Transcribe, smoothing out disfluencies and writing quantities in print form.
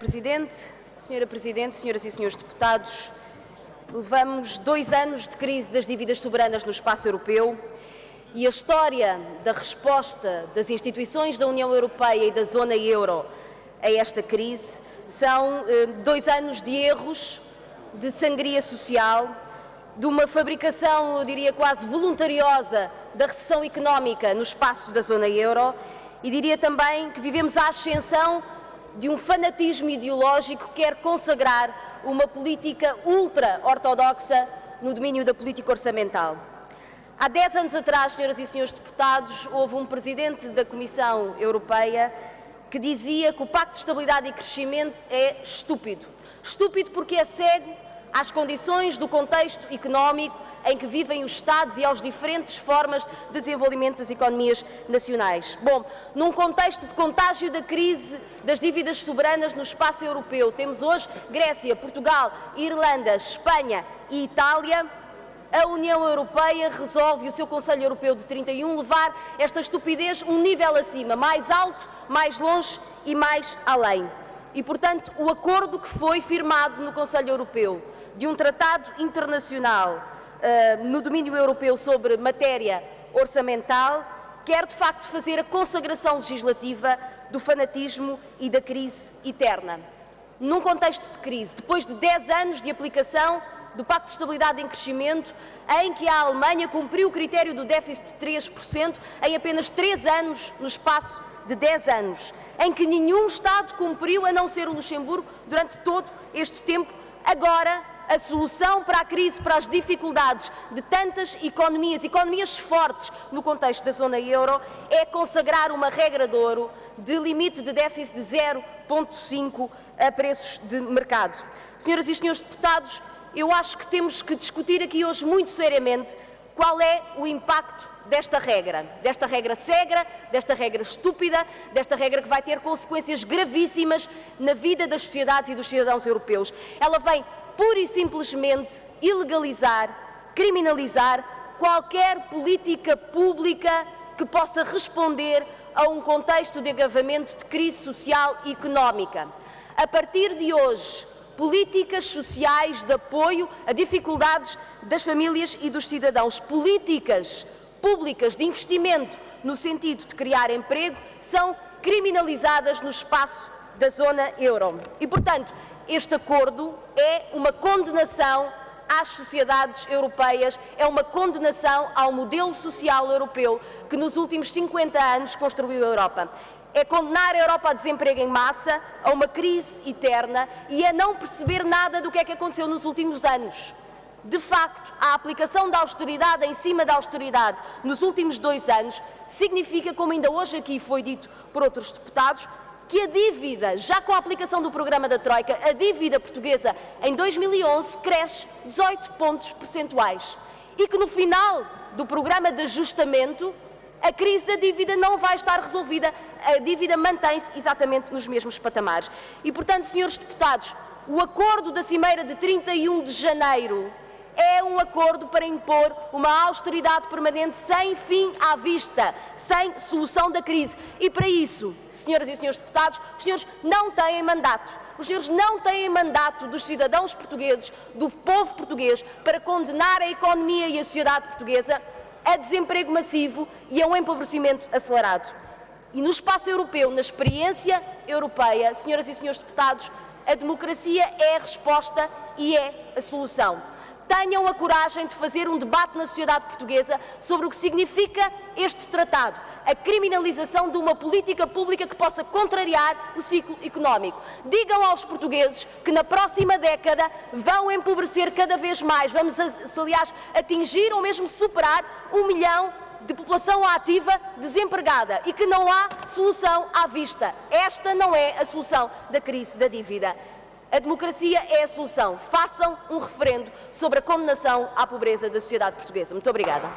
Presidente, senhoras e senhores deputados, levamos 2 anos de crise das dívidas soberanas no espaço europeu e a história da resposta das instituições da União Europeia e da zona euro a esta crise são 2 anos de erros, de sangria social, de uma fabricação, eu diria, quase voluntariosa da recessão económica no espaço da zona euro e diria também que vivemos a ascensão de um fanatismo ideológico que quer consagrar uma política ultra-ortodoxa no domínio da política orçamental. Há 10 anos atrás, senhoras e senhores deputados, houve um presidente da Comissão Europeia que dizia que o Pacto de Estabilidade e Crescimento é estúpido. Estúpido porque é cego às condições do contexto económico em que vivem os Estados e às diferentes formas de desenvolvimento das economias nacionais. Bom, num contexto de contágio da crise das dívidas soberanas no espaço europeu, temos hoje Grécia, Portugal, Irlanda, Espanha e Itália. A União Europeia resolve, e o seu Conselho Europeu de 31, levar esta estupidez um nível acima, mais alto, mais longe e mais além. E, portanto, o acordo que foi firmado no Conselho Europeu de um tratado internacional no domínio europeu sobre matéria orçamental quer, de facto, fazer a consagração legislativa do fanatismo e da crise eterna. Num contexto de crise, depois de 10 anos de aplicação do Pacto de Estabilidade e Crescimento, em que a Alemanha cumpriu o critério do déficit de 3% em apenas 3 anos no espaço de 10 anos, em que nenhum Estado cumpriu, a não ser o Luxemburgo, durante todo este tempo. Agora, a solução para a crise, para as dificuldades de tantas economias fortes no contexto da zona euro, é consagrar uma regra de ouro de limite de déficit de 0,5 a preços de mercado. Senhoras e senhores deputados, eu acho que temos que discutir aqui hoje muito seriamente qual é o impacto desta regra cega, desta regra estúpida, desta regra que vai ter consequências gravíssimas na vida das sociedades e dos cidadãos europeus. Ela vem pura e simplesmente ilegalizar, criminalizar qualquer política pública que possa responder a um contexto de agravamento de crise social e económica. A partir de hoje, políticas sociais de apoio a dificuldades das famílias e dos cidadãos, políticas públicas de investimento no sentido de criar emprego, são criminalizadas no espaço da zona euro. E, portanto, este acordo é uma condenação às sociedades europeias, é uma condenação ao modelo social europeu que nos últimos 50 anos construiu a Europa. É condenar a Europa a desemprego em massa, a uma crise eterna e a não perceber nada do que é que aconteceu nos últimos anos. De facto, a aplicação da austeridade em cima da austeridade nos últimos 2 anos significa, como ainda hoje aqui foi dito por outros deputados, que a dívida, já com a aplicação do programa da Troika, a dívida portuguesa em 2011 cresce 18 pontos percentuais e que no final do programa de ajustamento a crise da dívida não vai estar resolvida, a dívida mantém-se exatamente nos mesmos patamares. E, portanto, senhores deputados, o acordo da Cimeira de 31 de janeiro é um acordo para impor uma austeridade permanente sem fim à vista, sem solução da crise. E para isso, senhoras e senhores deputados, os senhores não têm mandato. Os senhores não têm mandato dos cidadãos portugueses, do povo português, para condenar a economia e a sociedade portuguesa a desemprego massivo e a um empobrecimento acelerado. E no espaço europeu, na experiência europeia, senhoras e senhores deputados, a democracia é a resposta e é a solução. Tenham a coragem de fazer um debate na sociedade portuguesa sobre o que significa este tratado, a criminalização de uma política pública que possa contrariar o ciclo económico. Digam aos portugueses que na próxima década vão empobrecer cada vez mais. Vamos, aliás, atingir ou mesmo superar 1 milhão de população ativa desempregada e que não há solução à vista. Esta não é a solução da crise da dívida. A democracia é a solução. Façam um referendo sobre a condenação à pobreza da sociedade portuguesa. Muito obrigada.